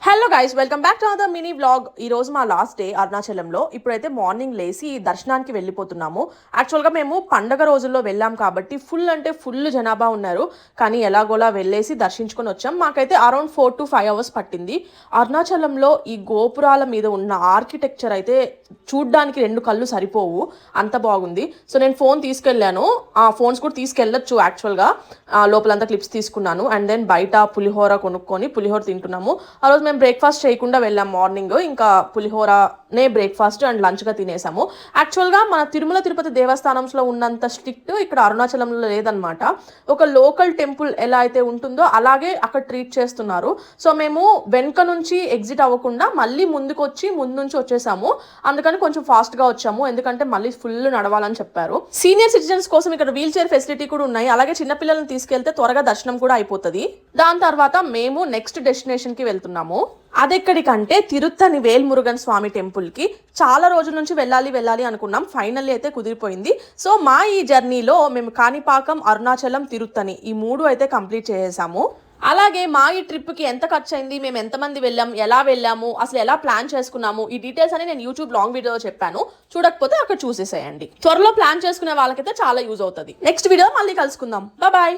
Hello guys, welcome back to another mini vlog. ఈ రోజు మా లాస్ట్ డే అరుణాచలంలో. ఇప్పుడైతే మార్నింగ్ లేసి దర్శనానికి వెళ్ళిపోతున్నాము. యాక్చువల్గా మేము పండగ రోజుల్లో వెళ్ళాం కాబట్టి ఫుల్ అంటే ఫుల్ జనాభా ఉన్నారు. కానీ ఎలాగోలా వెళ్ళేసి దర్శించుకొని వచ్చాం. మాకైతే అరౌండ్ 4 to 5 hours పట్టింది. అరుణాచలంలో ఈ గోపురాల మీద ఉన్న ఆర్కిటెక్చర్ అయితే చూడ్డానికి 2 కళ్ళు సరిపోవు, అంత బాగుంది. సో నేను ఫోన్ తీసుకెళ్ళాను. ఆ ఫోన్స్ కూడా తీసుకెళ్ళొచ్చు యాక్చువల్గా. లోపలంతా క్లిప్స్ తీసుకున్నాను. అండ్ దెన్ బయట పులిహోర కొనుక్కొని పులిహోర తింటున్నాము. ఆ రోజు మేము బ్రేక్ఫాస్ట్ చేయకుండా వెళ్ళాం మార్నింగ్. ఇంకా పులిహోరనే బ్రేక్ఫాస్ట్ అండ్ లంచ్గా తినేసాము. యాక్చువల్గా మన తిరుమల తిరుపతి దేవస్థానంలో ఉన్నంత స్ట్రిక్ట్ ఇక్కడ అరుణాచలంలో లేదనమాట. ఒక లోకల్ టెంపుల్ ఎలా అయితే ఉంటుందో అలాగే అక్కడ ట్రీట్ చేస్తున్నారు. సో మేము వెనక నుంచి ఎగ్జిట్ అవ్వకుండా మళ్ళీ ముందుకు వచ్చి ముందు నుంచి వచ్చేసాము. అందుకని కొంచెం ఫాస్ట్గా వచ్చాము, ఎందుకంటే మళ్ళీ ఫుల్ నడవాలని చెప్పారు. సీనియర్ సిటిజన్స్ కోసం ఇక్కడ వీల్ చైర్ ఫెసిలిటీ కూడా ఉన్నాయి. అలాగే చిన్నపిల్లలను తీసుకెళ్తే త్వరగా దర్శనం కూడా అయిపోతుంది. దాని తర్వాత మేము నెక్స్ట్ డెస్టినేషన్కి వెళ్తున్నాము. అదెక్కడికంటే తిరుత్తని వేల్మురుగన్ స్వామి టెంపుల్కి. చాలా రోజుల నుంచి వెళ్ళాలి అనుకున్నాం. ఫైనల్లీ అయితే కుదిరిపోయింది. సో మా ఈ జర్నీలో మేము కాణిపాకం, అరుణాచలం, తిరుత్తని ఈ 3 అయితే కంప్లీట్ చేసేసాము. అలాగే మా ఈ ట్రిప్కి ఎంత ఖర్చు అయింది, మేము ఎంతమంది వెళ్ళాం, ఎలా వెళ్ళాము, అసలు ఎలా ప్లాన్ చేసుకున్నాము, ఈ డీటెయిల్స్ అని నేను యూట్యూబ్ లాంగ్ వీడియోలో చెప్పాను. చూడకపోతే అక్కడ చూసేసేయండి. త్వరలో ప్లాన్ చేసుకునే వాళ్ళకైతే చాలా యూజ్ అవుతుంది. నెక్స్ట్ వీడియో మళ్ళీ కలుసుకుందాం. బాయ్.